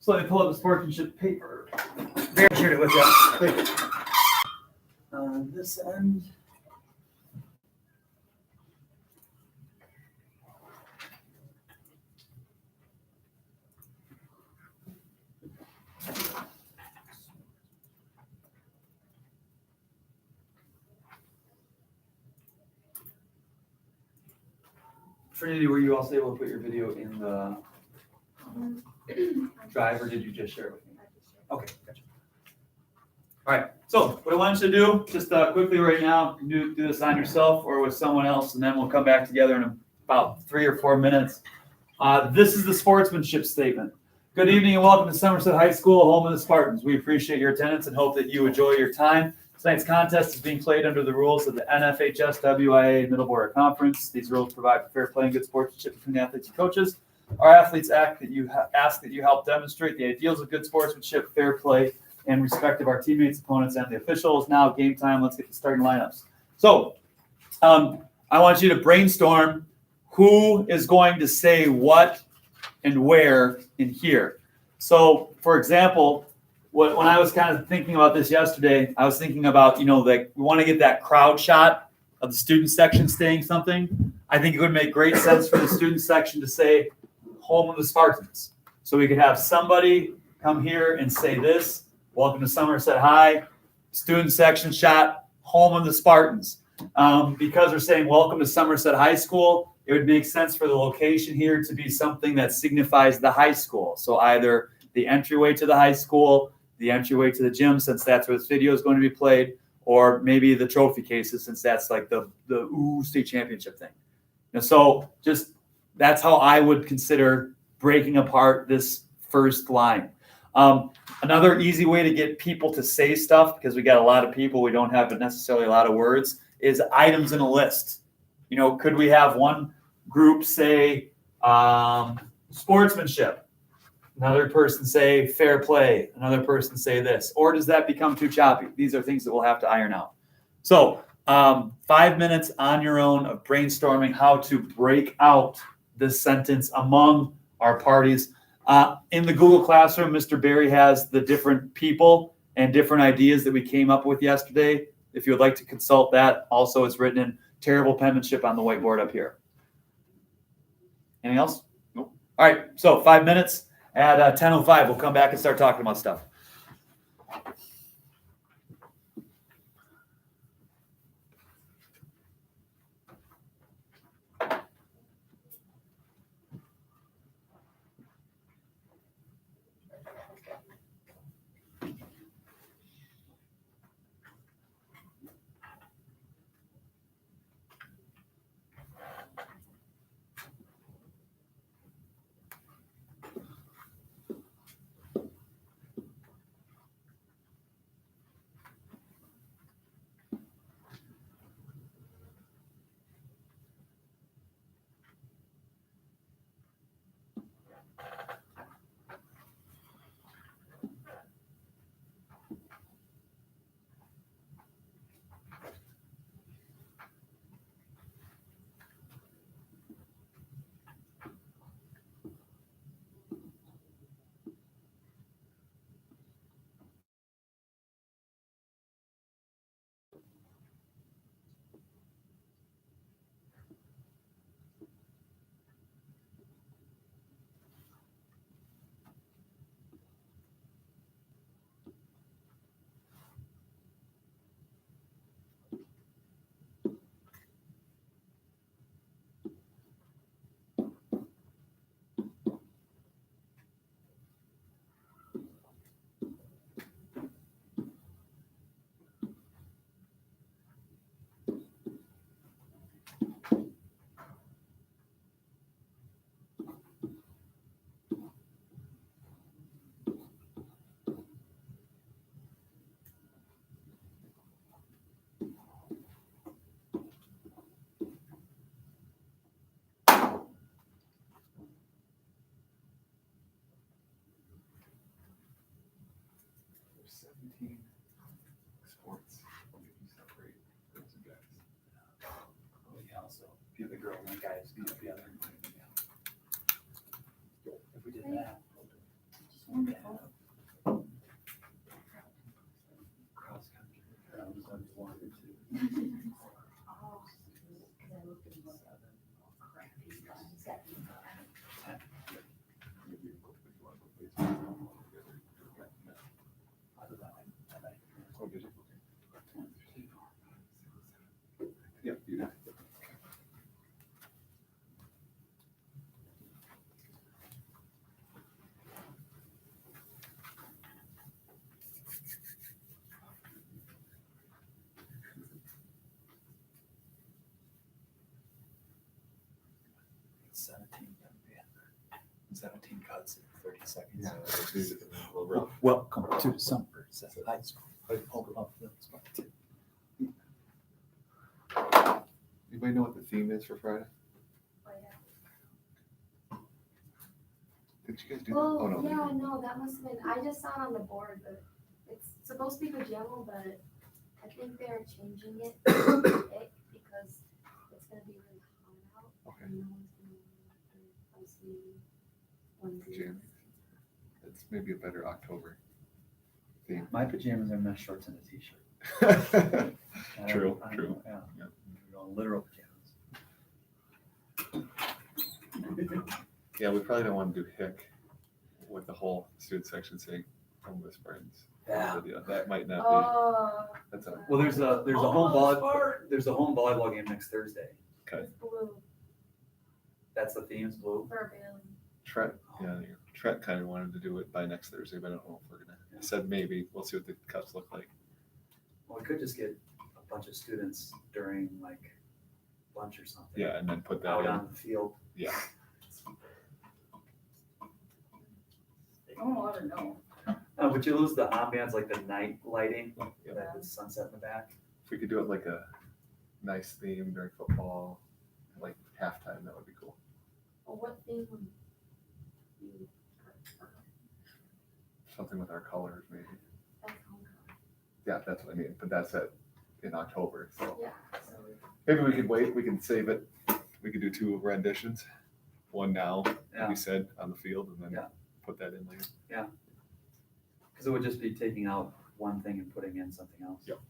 So let me pull up the sportsmanship paper. Bear shared it with you. Quick. On this end. Trinity, were you also able to put your video in the drive, or did you just share it with me? Okay, gotcha. All right, so what I want you to do, just quickly right now, do this on yourself or with someone else, and then we'll come back together in about 3 or 4 minutes. This is the sportsmanship statement. Good evening and welcome to Somerset High School, home of the Spartans. We appreciate your attendance and hope that you enjoy your time. Tonight's contest is being played under the rules of the NFHS WIA Middle Border Conference. These rules provide for fair play and good sportsmanship between the athletes and coaches. Our athletes ask that you help demonstrate the ideals of good sportsmanship, fair play, and respect of our teammates, opponents, and the officials. Now, game time. Let's get the starting lineups. So, I want you to brainstorm who is going to say what and where in here. So, for example, when I was kind of thinking about this yesterday, I was thinking about, like we want to get that crowd shot of the student section saying something. I think it would make great sense for the student section to say home of the Spartans. So we could have somebody come here and say this, welcome to Somerset High, student section shot, home of the Spartans. Because we're saying welcome to Somerset High School, it would make sense for the location here to be something that signifies the high school. So either the entryway to the high school, the entryway to the gym, since that's where this video is going to be played, or maybe the trophy cases, since that's like the state championship thing. And so just that's how I would consider breaking apart this first line. Another easy way to get people to say stuff, because we got a lot of people, we don't have necessarily a lot of words, is items in a list. Could we have one group say sportsmanship? Another person say fair play. Another person say this. Or does that become too choppy? These are things that we'll have to iron out. So 5 minutes on your own of brainstorming how to break out this sentence among our parties. In the Google Classroom, Mr. Barry has the different people and different ideas that we came up with yesterday. If you would like to consult that, also it's written in terrible penmanship on the whiteboard up here. Anything else? Nope. All right, so 5 minutes. At 10:05, we'll come back and start talking about stuff. Sports. Separate girls and guys. Oh yeah, also a few of the girls and guys beat up the other. If we did that. 17 cuts in 30 seconds. Yeah, it's a little rough. Welcome to Somerset High School. Anybody know what the theme is for Friday? Oh, yeah. Did you guys do that? Oh, Oh, no. yeah, no, that must have been, I just saw it on the board, but it's supposed to be pajama, but I think they're changing it because it's gonna be really hot out. Okay. And no one's gonna wear their Pajamas. It's maybe a better October theme. My pajamas are mesh shorts and a t-shirt. True. Yeah. We're on literal pajamas. Yeah, we probably don't want to do hick with the whole student section saying homeless friends. Yeah. That might not Oh. be. That's a Well, there's a home volleyball game next Thursday. It's blue That's the theme's blue. for Bailey. Trent. Yeah, Trent kind of wanted to do it by next Thursday, but I don't know if we're gonna. I said maybe. We'll see what the cuts look like. Well, we could just get a bunch of students during like lunch or something. Yeah, and then put that Out in. on the field. Yeah. They don't want to know. But you lose the ambiance, like the night lighting, Yeah. like the sunset in the back. If we could do it like a nice theme during football, like halftime, that would be cool. Well, what theme would you prefer? Something with our colors, maybe. That's homecoming. Yeah, that's what I mean. But that's in October. So Yeah, so maybe we could wait. We can save it. We could do 2 renditions. One now, Yeah. like we said, on the field, and then Yeah. put that in later. Because it would just be taking out one thing and putting in something else. Yep.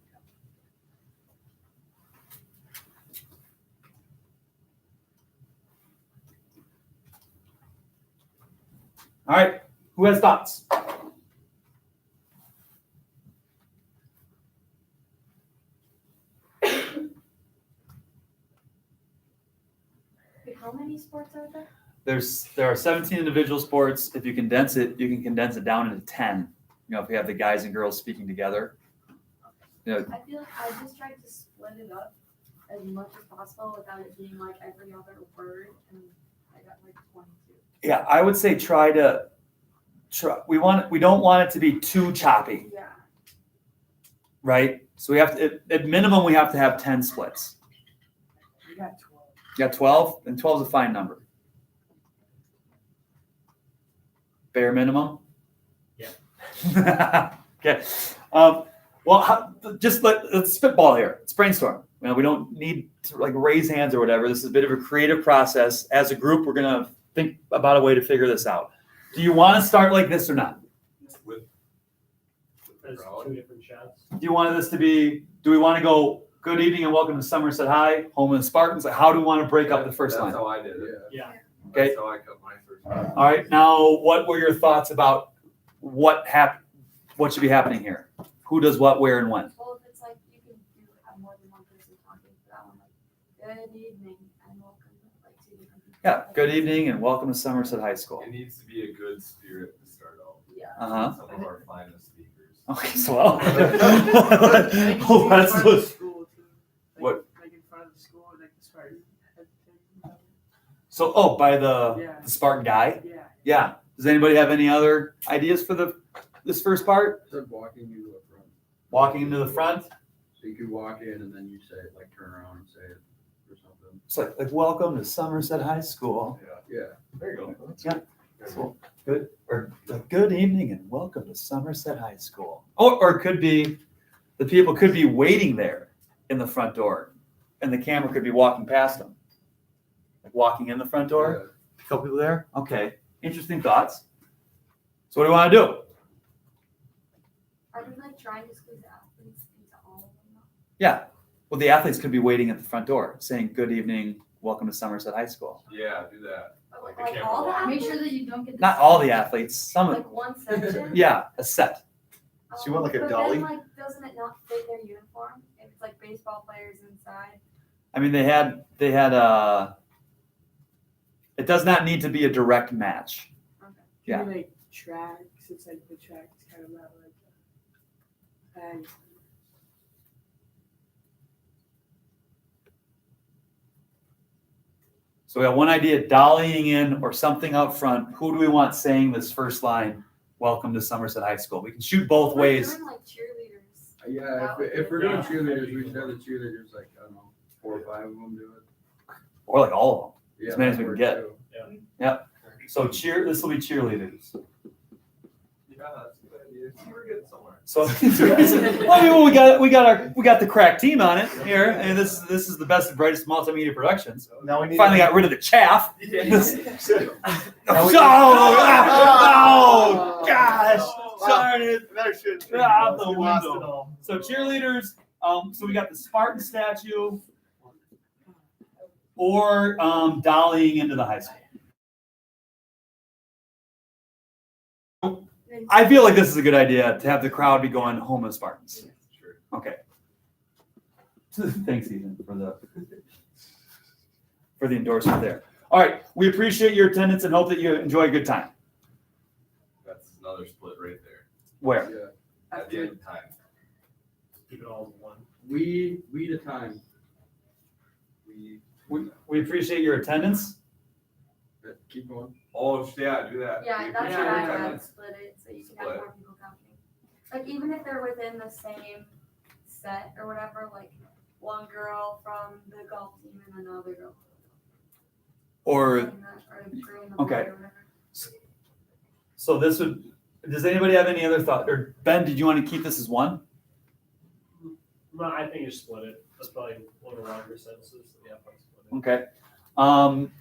All right, who has thoughts? wait, how many sports are there? There are 17 individual sports. If you condense it, you can condense it down into 10. You know, if you have the guys and girls speaking together. You know, I feel like I just tried to split it up as much as possible without it being like every other word, and I got like 22. yeah, I would say try. We don't want it to be too choppy, Yeah. right? So we have to, at minimum, we have to have 10 splits. We got 12. You got 12, and 12 is a fine number. Bare minimum? Yeah. Okay. Just let's spitball here. Let's brainstorm. You know, we don't need to like raise hands or whatever. This is a bit of a creative process. As a group, we're going to think about a way to figure this out. Do you want to start like this or not? There's 2 different shots. Do you want this to be, do we want to go, good evening and welcome to Somerset High, home of the Spartans? Like, how do we want to break up the first line? That's how I did it. Yeah. Okay. That's how I cut my first line. All right. Now, what were your thoughts about what should be happening here? Who does what, where, and when? Well, if it's like you can have more than one person talking for that one, like good evening and welcome, like 2 different people. Yeah. Good evening and welcome to Somerset High School. It needs to be a good spirit to start out. Yeah. Uh-huh. Some of our finest speakers. Okay, so well. Like, Let's in front of the look. school, too. Like, What? Like in front of the school, like the Spartan. So, by the Yeah. Spartan guy? Yeah. Yeah. Does anybody have any other ideas for this first part? Said walking into the front. Walking into the front. So you could walk in and then you say it, like turn around and say it or something. It's like welcome to Somerset High School. Yeah. There you go. Yeah. So, good or good evening and welcome to Somerset High School. Or it could be the people could be waiting there in the front door, and the camera could be walking past them, like walking in the front door. A couple people there. Okay, interesting thoughts. So what do you want to do? Are we like trying to squeeze the athletes into all of them? Though? Yeah. Well, the athletes could be waiting at the front door, saying good evening, welcome to Somerset High School. Yeah, do that. Like the Like camera all the walk. athletes? Make sure that you don't get Not all the athletes. Some of Like one section? yeah, a set. So you want like a But dolly? then, like, doesn't it not fit their uniform? If it's like baseball players inside? I mean, they had it does not need to be a direct match. Okay. Yeah. Maybe like tracks. It's like the track is kind of not like and So we got one idea, dollying in or something out front. Who do we want saying this first line? Welcome to Somerset High School. We can shoot both We're ways. doing like cheerleaders. Yeah, if we're doing cheerleaders, we should have the cheerleaders, like, I don't know, 4 or 5 of them do it. Or like all of them. Yeah, As many as we that can get. works, too. So this will be cheerleaders. Yeah, that's a good idea. See, we're getting somewhere. So well, we got the crack team on it here, and this is the best and brightest multimedia productions. Now we need. Finally got rid of the chaff. Now we- Oh gosh, darn it! That should. Out the We lost it window. all. So cheerleaders. So we got the Spartan statue, or dollying into the high school. I feel like this is a good idea to have the crowd be going home of Spartans. Sure. Okay. Thanks, Ethan, for the endorsement there. All right, we appreciate your attendance and hope that you enjoy a good time. That's another split right there. Where? Yeah. At the end of time. Keep it all in one. We the time. We appreciate your attendance. Keep going. Oh, yeah, do that. Yeah, We that's appreciate what I your had, attendance. split it, so you can have Split. more people counting. Like, even if they're within the same set or whatever, like, one girl from the golf team and another girl. Or, Or the girl in the Okay. boy or whatever. so this would, does anybody have any other thought? Or Ben, did you want to keep this as one? No, I think you split it. That's probably one of the longer sentences. Yeah, probably split it. Okay.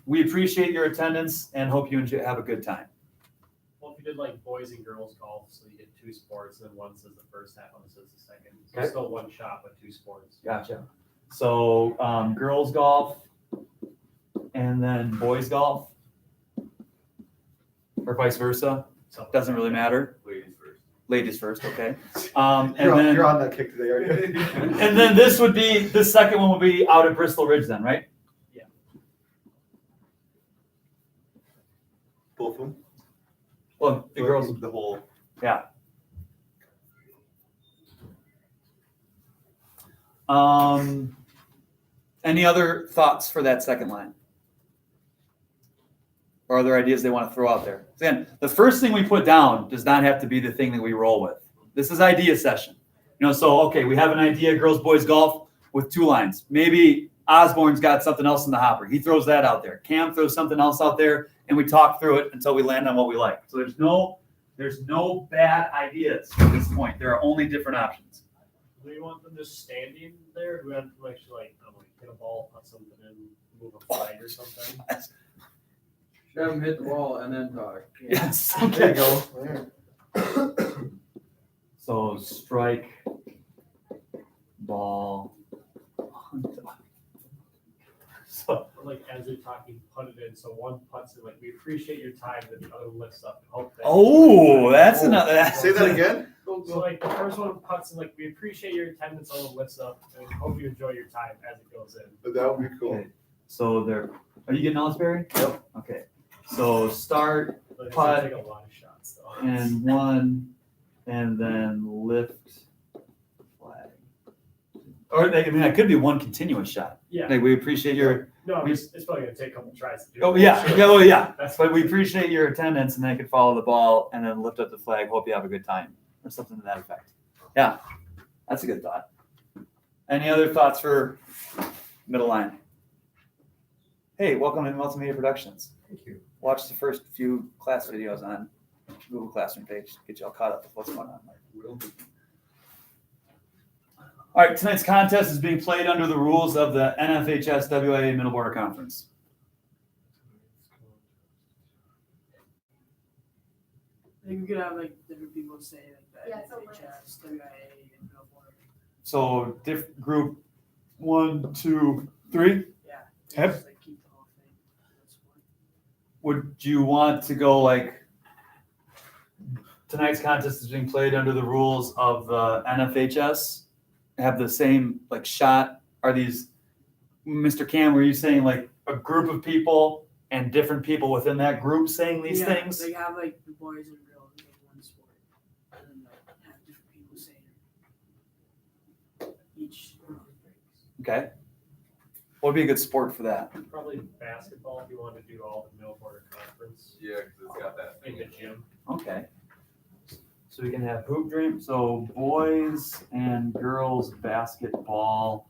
We appreciate your attendance and hope you have a good time. Well, if you did like boys and girls golf, so you get 2 sports, and then one says the first half, one says the second. So Okay. still one shot, but 2 sports. Gotcha. So, girls golf and then boys golf, or vice versa. Something Doesn't like really that. matter. Ladies first. Ladies first, okay. You're on And that kick today, are you? then this second one will be out at Bristol Ridge then, right? Both of them. Well, the girls, The whole. any other thoughts for that second line? Or other ideas they want to throw out there? Again, the first thing we put down does not have to be the thing that we roll with. This is idea session. So, okay, we have an idea, girls, boys, golf with 2 lines. Maybe Osborne's got something else in the hopper. He throws that out there. Cam throws something else out there, and we talk through it until we land on what we like. So there's no bad ideas at this point. There are only different options. Do you want them just standing there? Do we want them to actually, like, I don't know, hit a ball, put something in, move a flag or something? Should have them hit the ball and then talk. Yes. There you Okay. go. So strike, ball. So Or, like, as they're talking, put it in, so one puts it, like, we appreciate your time, then the other lifts up. And hope that that's another. Say that again. So like the first one puts in, like, we appreciate your attendance, all the lifts up, and hope you enjoy your time as it goes in. But that would be cool. Okay. So there. Are you getting all this, Barry? Yep. Okay. So start But it's Putt. gonna take a lot of shots though. and 1, and then lift flag. Or that could be one continuous shot. Yeah, Like we appreciate your. no, it's probably gonna take a couple tries to do. Oh it. yeah, Sure. yeah, oh yeah. That's But we appreciate your attendance, and then you can follow the ball, and then lift up the flag. Hope you have a good time, or something to that effect. Yeah, that's a good thought. Any other thoughts for middle line? Hey, welcome to Multimedia Productions. Thank you. Watch the first few class videos on Google Classroom page. Get you all caught up with what's going on. All right, tonight's contest is being played under the rules of the NFHS WIA Middle Border Conference. I think we could have like different people say like Yeah, that. so like- NHS, WIA, and Billboard. So group 1, 2, 3. Yeah. Yep. Just, like, keep the whole thing. That's one. Would you want to go like tonight's contest is being played under the rules of the NFHS? Have the same like shot? Are these, Mr. Cam, were you saying like a group of people and different people within that group saying these Yeah, things? Like have like the boys and girls in one sport, and then like have different people saying each. Okay. What would be a good sport for that? Probably basketball if you want to do all the middle border conference Yeah, because it's got that in thing. the gym. Okay. So we can have hoop dream, so boys and girls basketball,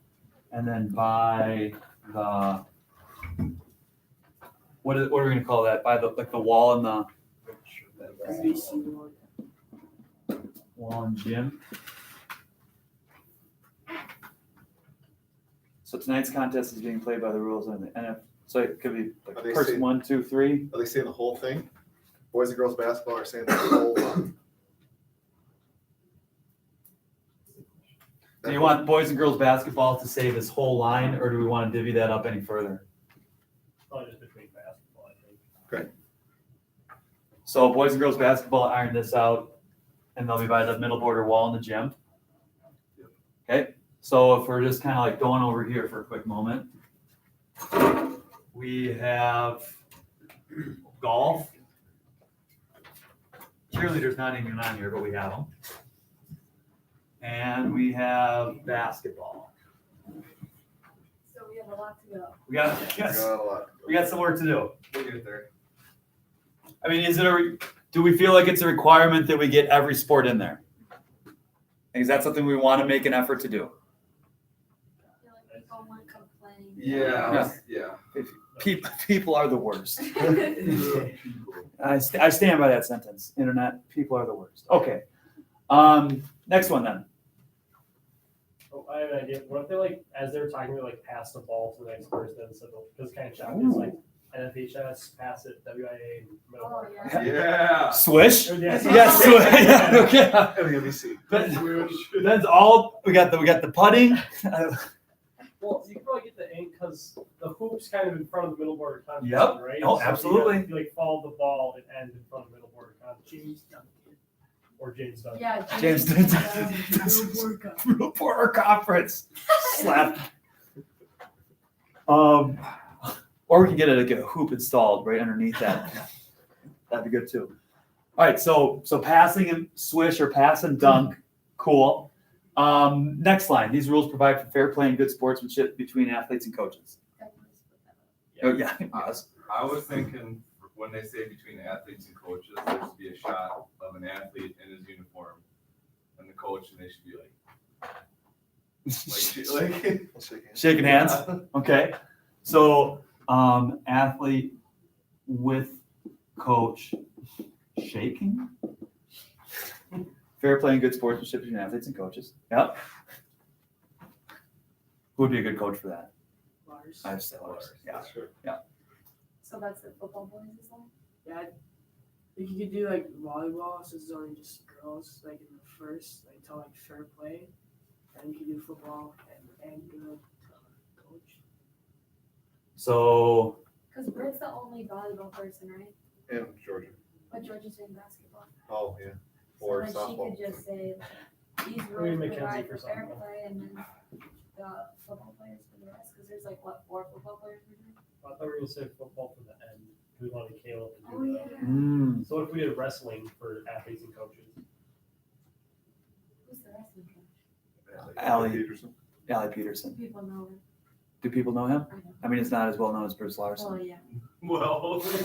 and then by the, what are we gonna call that? By the, like the wall and the NBC board. wall and gym? So tonight's contest is being played by the rules of the NF, so it could be Are like they person saying- 1, 2, 3. Are they saying the whole thing? Boys and girls basketball are saying the whole thing? Do you want boys and girls basketball to say this whole line, or do we wanna divvy that up any further? Probably just between basketball, I think. So boys and girls basketball iron this out, and they'll be by the middle border wall in the gym. Okay, so if we're just kind of like going over here for a quick moment, we have golf. Cheerleaders not even on here, but we have them. And we have basketball. So we have a lot to go. We got, yes, Got a lot. we got some work to do. We'll get there. I mean, do we feel like it's a requirement that we get every sport in there? Is that something we want to make an effort to do? I feel like people won't complain. Yeah, yeah. People are the worst. I stand by that sentence. Internet, people are the worst. Okay. Next one then. Oh, I have an idea. What if they like, as they're talking, they like pass the ball to the next person instead of, because kind of shocked is like NFHS, pass it, WIA, middle Oh, border. yeah. Yeah. Swish? Or, yeah, Yes, swish. Yeah, okay. NBC. That's all. We got the putting. Well, you can probably get the ink because the hoop's kind of in front of the middle border contest, Yep. right? Oh, So if you absolutely. have- You like follow the ball and end in front of the middle border contest. Or James Dunn. Yeah. James Reporter conference. Slap. Or we can get a hoop installed right underneath that. That'd be good too. All right, so passing and swish or pass and dunk, cool. Next line. These rules provide for fair play and good sportsmanship between athletes and coaches. Oh yeah, yes. I was thinking when they say between athletes and coaches, there should be a shot of an athlete in his uniform and the coach, and they should be like Shaking hands. Okay. So athlete with coach shaking. Fair play and good sportsmanship between athletes and coaches. Yep. Who would be a good coach for that? Lars. I'd say Lars. Yeah. Sure. So that's the football boys as well? Yeah, I think you could do like volleyball since it's only just girls, like in the first, like till like fair play, and you could do football and good coach. So Because Britt's the only volleyball person, right? And Georgia. But Georgia's doing basketball. Oh, yeah. So Or then softball. she could just say, these Maybe rules Mackenzie provide for for fair softball. play, and then the football players for the rest, because there's like, what, 4 football players? in there? I thought we were gonna say football for the end. We wanted Caleb to Oh, do yeah. that. So what if we did wrestling for athletes and coaches? Who's the wrestling coach? Allie. Peterson. Allie Peterson. People know her. Do people know him? I don't. I mean, it's not as well known as Bruce Oh, Larson. yeah. Well. Not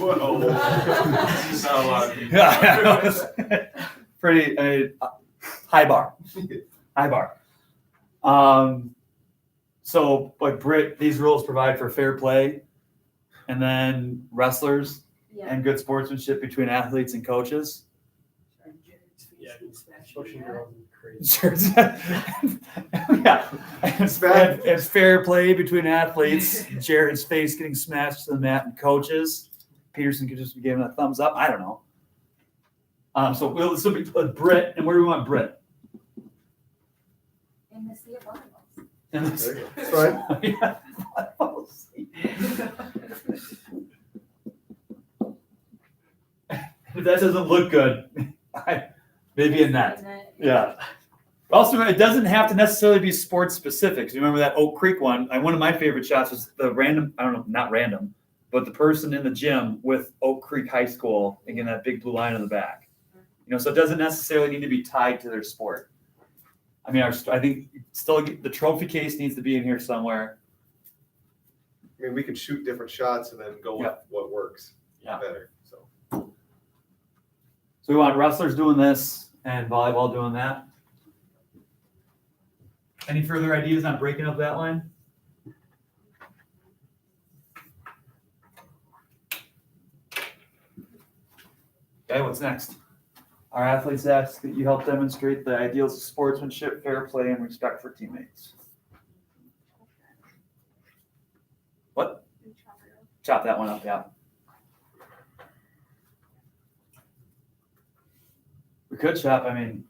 a lot of people. Yeah, pretty high bar. High bar. So, like Britt, these rules provide for fair play, and then wrestlers Yeah. and good sportsmanship between athletes and coaches. Sorry, Jared's face Yeah, getting smashed. Pushing girls is crazy. Sure. Yeah, it's fair play between athletes. Jared's face getting smashed to the mat and coaches. Peterson could just be giving a thumbs up. I don't know. So this will be Britt, and where do we want Britt? In the sea of volleyballs. And There you go. That's right. If that doesn't look good, maybe in that. And then- Yeah. Also, it doesn't have to necessarily be sports specific. You remember that Oak Creek one? One of my favorite shots was the random, I don't know, not random, but the person in the gym with Oak Creek High School, again, that big blue line on the back. So it doesn't necessarily need to be tied to their sport. I mean, I think still the trophy case needs to be in here somewhere. mean, we can shoot different shots and then go with Yeah. what works Yeah. better, so. So we want wrestlers doing this and volleyball doing that. Any further ideas on breaking up that line? Okay, what's next? Our athletes ask that you help demonstrate the ideals of sportsmanship, fair play, and respect for teammates. What? Chop that one up, yeah. We could chop, I mean,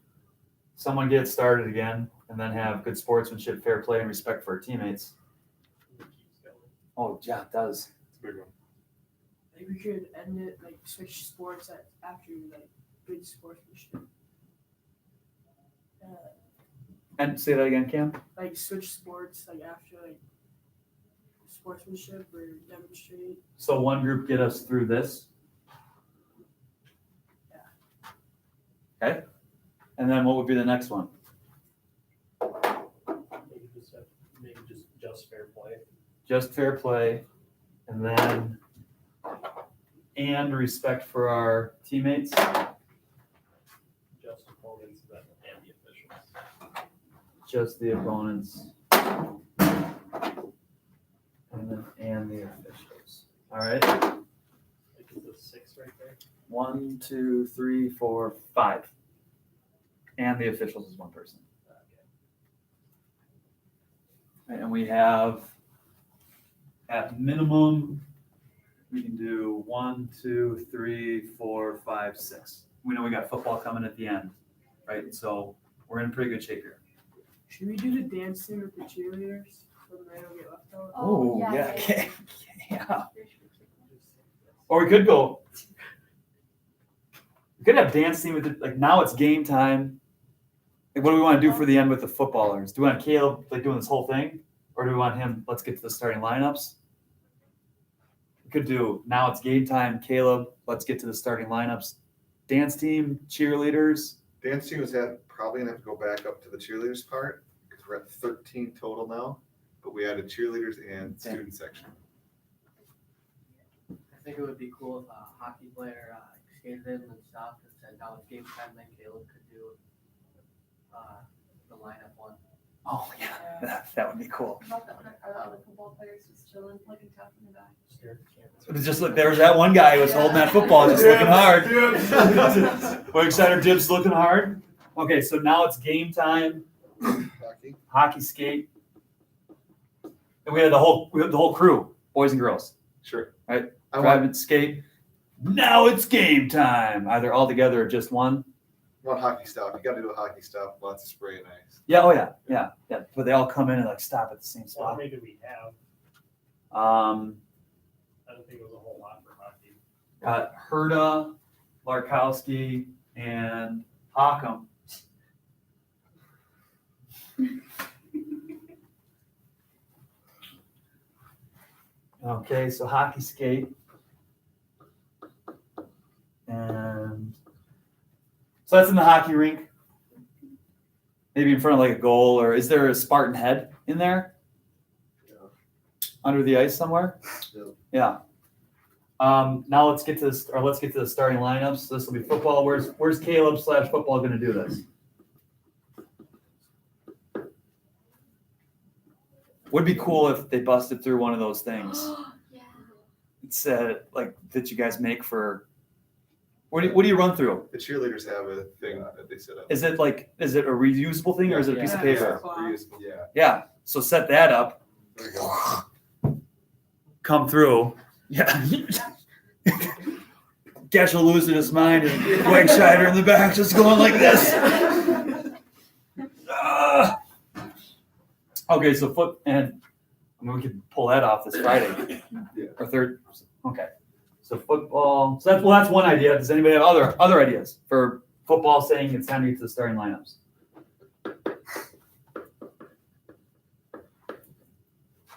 someone get started again and then have good sportsmanship, fair play, and respect for our teammates. Oh, yeah, it does. It's a big one. Like we could end it like switch sports after like good sportsmanship. And say that again, Cam? Like switch sports like after like sportsmanship or demonstrate. So one group get us through this. Okay. And then what would be the next one? Maybe just fair play. Just fair play. And then, and respect for our teammates. Just opponents and the officials. Just the opponents. And the officials. All right. Like is the 6 right there? 1, 2, 3, 4, 5. And the officials is one person. Okay. And we have, at minimum, we can do 1, 2, 3, 4, 5, 6. We know we got football coming at the end, right? So we're in pretty good shape here. Should we do the dancing with the cheerleaders so they don't get left out? Oh, yeah. okay. Yeah. Or we could go. We could have dance team with like now it's game time. Like what do we want to do for the end with the footballers? Do we want Caleb like doing this whole thing, or do we want him? Let's get to the starting lineups. We could do now it's game time. Caleb, let's get to the starting lineups. Dance team, cheerleaders. Dance team is probably gonna have to go back up to the cheerleaders part, because we're at 13 total now, but we added cheerleaders and student section. I think it would be cool if a hockey player skated in and stopped and said, now it's game time, then Caleb could do the lineup one. Oh yeah, that would be cool. About the other football players just chilling, looking tough in the back. Stare at the camera. But it's just look, there was that one guy who was holding that football, just looking hard. We're excited. Dibs looking hard. Okay, so now it's game time. Hockey. Hockey skate. And we had the whole crew, boys and girls. Sure. Right. I Drive want, and skate. Now it's game time. Either all together or just one. hockey stop. You gotta do a hockey stop, lots of spray and ice. Yeah. Oh yeah. Yeah. Yeah. But they all come in and like stop at the same How spot. many do we have? I don't think it was a whole lot for hockey. Got Herda, Larkowski, and Hockham. Okay, so hockey skate. And so that's in the hockey rink. Maybe in front of like a goal, or is there a Spartan head in there? Yeah. Under the ice somewhere? Yeah. Now let's get to this, or let's get to the starting lineups. This will be football. Where's Caleb / football going to do this? Would be cool if they busted through one of those things. Yeah. It said like that you guys make for. What do you run through? The cheerleaders have a thing that they set up. Is it a reusable thing or is it a piece of Yeah. paper? Reusable. Yeah. Yeah. So set that up. There you go. Come through. Yeah. Gesh will losing his mind and Wegscheider in the back just going like this. Okay, so we could pull that off this Friday. Yeah. Or third. Okay. So football. So that's one idea. Does anybody have other ideas for football saying it's time to get to the starting lineups?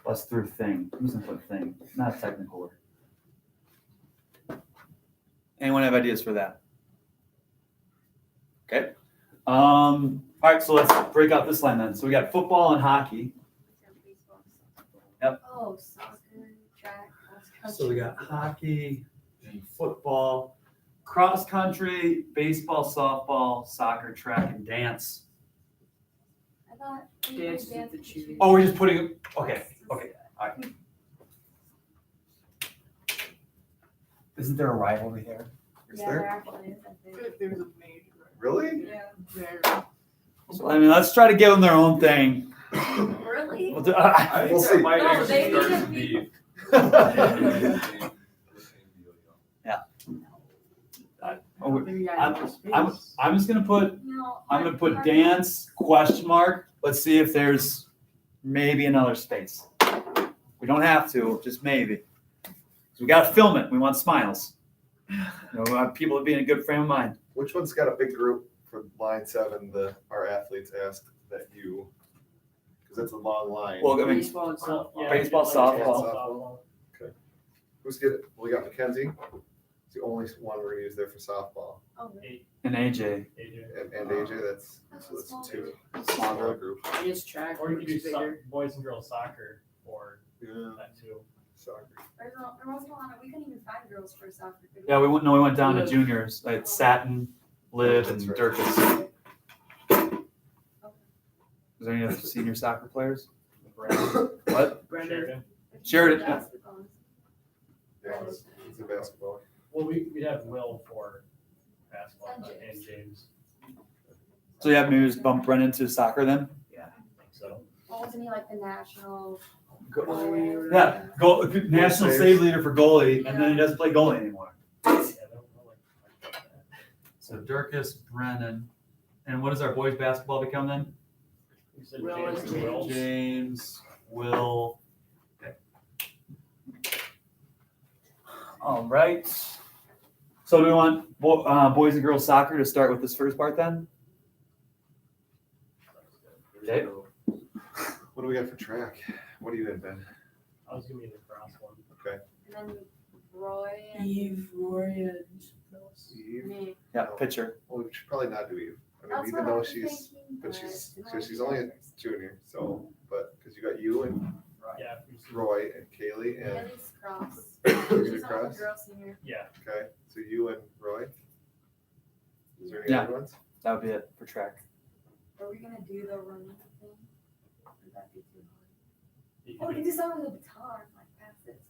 Bust through thing. I'm just gonna put thing. Not a technical word. Anyone have ideas for that? Okay. All right, so let's break out this line then. So we got football and hockey. Yep. Oh, soccer. So we got hockey and football, cross country, baseball, softball, soccer, track, and dance. I thought. we Dance did is dance the with cheerleading. Oh, we're just putting, okay, all right. Isn't there a rivalry there? Is Yeah, there? there actually is, I think. There's a major. Really? Yeah. Very. So, I mean, let's try to give them their own thing. Really? We'll do- I We'll think that see. might No, actually they start need some to beef. Oh, we- Maybe I'm- I have space. I'm just gonna put, No. I'm gonna put dance, question mark. Let's see if there's maybe another space. We don't have to, just maybe. 'Cause we gotta film it. We want smiles. You know, we want people to be in a good frame of mind. Which one's got a big group for line 7? Our athletes asked that you, because it's a long line. Well, I mean, Baseball and Well, softball. yeah, Baseball, we did like softball. Who's getting? We got Mackenzie. It's the only one we're gonna use there for softball, Oh, really? and AJ. AJ. and AJ. That's That's 2. small. Small girl group. I guess track Or you could do is bigger. boys and girls soccer or Yeah. that too. Soccer. There wasn't a lot, we couldn't even find girls for soccer. could we? Yeah, we went down to Liv. juniors, like Satin, Liv, and That's right. Durkis. Is there any other senior soccer players? What? Brendan. Sheridan. Basketball. Yeah, it's a basketball. Well, we'd have Will for basketball And and James. James. So you have me just bump Brennan to soccer then? I think so. Well, wasn't he like the national? Yeah, national save leader for goalie, and then he doesn't play goalie anymore. Yeah, I don't know, like that. So Durkis, Brennan, and what does our boys basketball become then? You said Will James and and Will. James, Will. Okay. All right. So do we want boys and girls soccer to start with this first part then? Okay. What do we got for track? What do you have, Ben? I was gonna be the cross one. And then Roy and Eve, Roy, and Eve? me. Yeah, pitcher. Well, we should probably not do Eve. I mean, That's even what I though was she's, thinking, but she's, it's so not she's only a others. junior, so, but, because you got you and Yeah. we should- Roy and Kaylee and, Kelly's cross. You're gonna She's on cross? the girl senior. Yeah. okay, so you and Roy? Is there any Yeah. other ones? That would be it for track. Are we gonna do the running thing? Would that be too You hard? Oh, we could can do some of the baton, like pass it.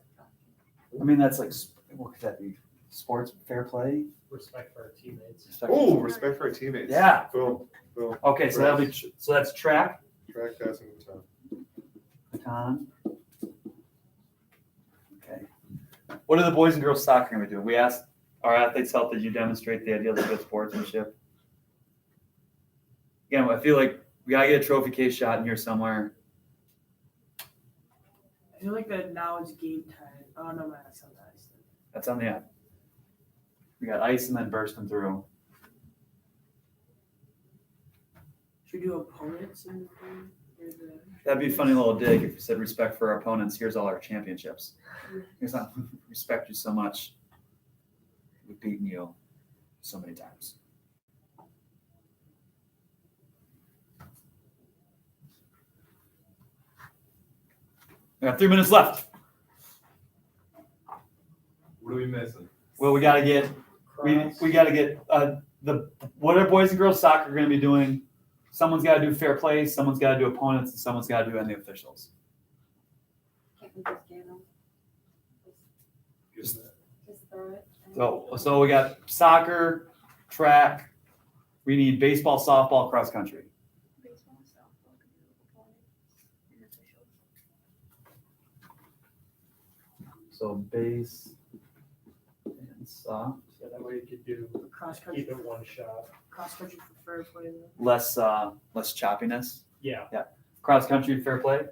I mean, that's like, what could that be? Sports fair play? respect for our teammates. Oh, respect for our teammates. Yeah. Boom, boom. Okay, so that'll be, so that's track, Track passing baton. baton. Okay. What are the boys and girls soccer gonna be doing? We asked our athletes help that you demonstrate the ideals of good sportsmanship. Again, I feel like we gotta get a trophy case shot in here somewhere. I feel like that now it's game time. Oh no, man, that's on the ice. That's on the end. We got ice and then bursting through. Should we do opponents in the thing? Or the- That'd be a funny little dig if you said respect for our opponents. Here's all our championships. Here's not respect you so much. We've beaten you so many times. We got 3 minutes left. What are we missing? Well, we gotta get Cross. we gotta get what are boys and girls soccer gonna be doing? Someone's gotta do fair play, someone's gotta do opponents, and someone's gotta do any officials. Can't we just get them? Just throw it. and- So we got soccer, track, we need baseball, softball, cross country. Baseball, softball, could do opponents and officials. So base and soft. Yeah, that way you could do, Cross country. keep it one shot. Cross country for fair play. Though. Less choppiness. Yeah. Cross country, fair play.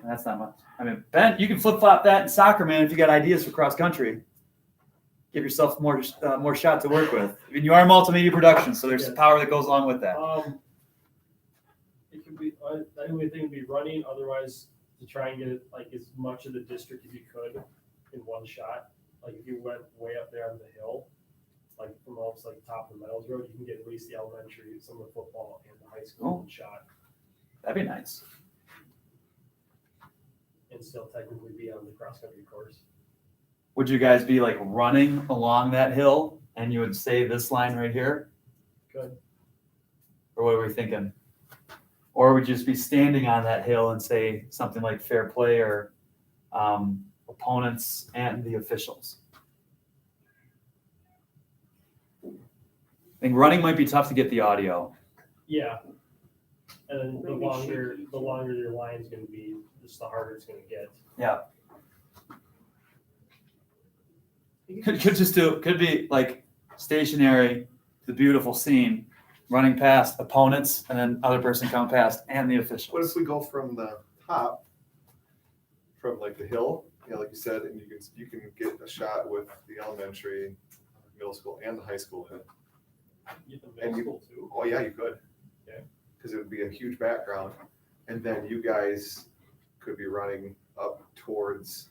That's not much. I mean, Ben, you can flip flop that in soccer, man. If you got ideas for cross country, give yourself more shot to work with. I mean, you are multimedia production, so there's some power that goes along with that. It could be, the only thing would be running, otherwise to try and get like as much of the district as you could in one shot. Like if you went way up there on the hill, like from almost like top of the Meadows Road, you can get at least the elementary, some of the football and the high school in one shot. That'd be nice. And still technically be on the cross country course. Would you guys be like running along that hill and you would say this line right here? Good. Or what are we thinking? Or would you just be standing on that hill and say something like fair play or opponents and the officials? I think running might be tough to get the audio. Yeah. And then the Maybe longer your line's gonna be, just the harder it's gonna get. Yeah. Could be like stationary, the beautiful scene, running past opponents and then other person coming past and the What officials. if we go from the top, from like the hill, like you said, and you can get a shot with the elementary, middle school, and the high school. You can And middle school too. Oh yeah, you could. Okay. Because it would be a huge background, and then you guys could be running up towards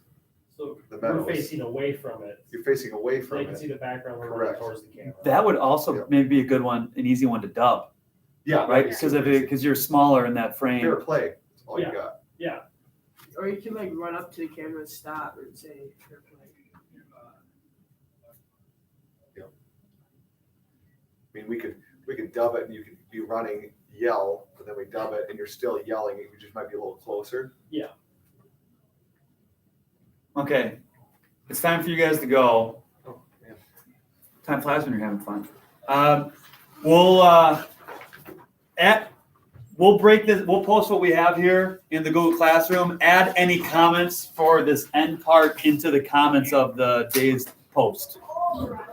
So the we're meadows. facing away from it. You're facing away So from you can see it. the background, we're running Correct. towards the camera. That would also Yep. maybe be a good one, an easy one to dub, Yeah, right? Because you're smaller in that frame. fair play. That's all Yeah. you got. Yeah, Or you can like run up to the camera and stop and say fair play. I mean, we could dub it, and you could be running, yell, but then we dub it, and you're still yelling. You just might be a little closer. Okay, it's time for you guys to go. Oh man. Time flies when you're having fun. We'll break this. We'll post what we have here in the Google Classroom. Add any comments for this end part into the comments of the day's post.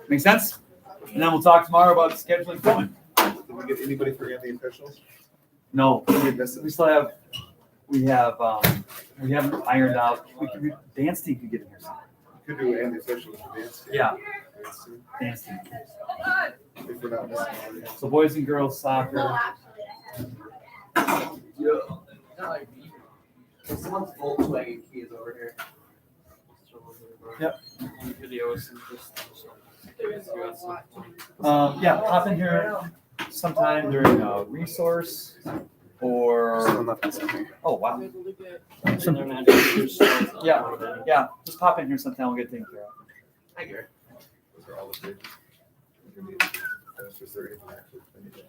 Make sense? And then we'll talk tomorrow about scheduling filming. Did we get anybody for any officials? No, We missed it. we still have. We haven't ironed out. Dance team could get in here. Sometime. Could do and the officials for dance team. Yeah, Dance team, dance team. if we're not missing anybody. So boys and girls soccer. No, actually, I have. Someone's Volkswagen key is over here. Yep. Videos and just. Yeah, pop in here sometime during a resource or. Oh wow. Yeah, just pop in here sometime. We'll get taken care of. Hi, Gary. Those are all the pages. Is there anything actually finished?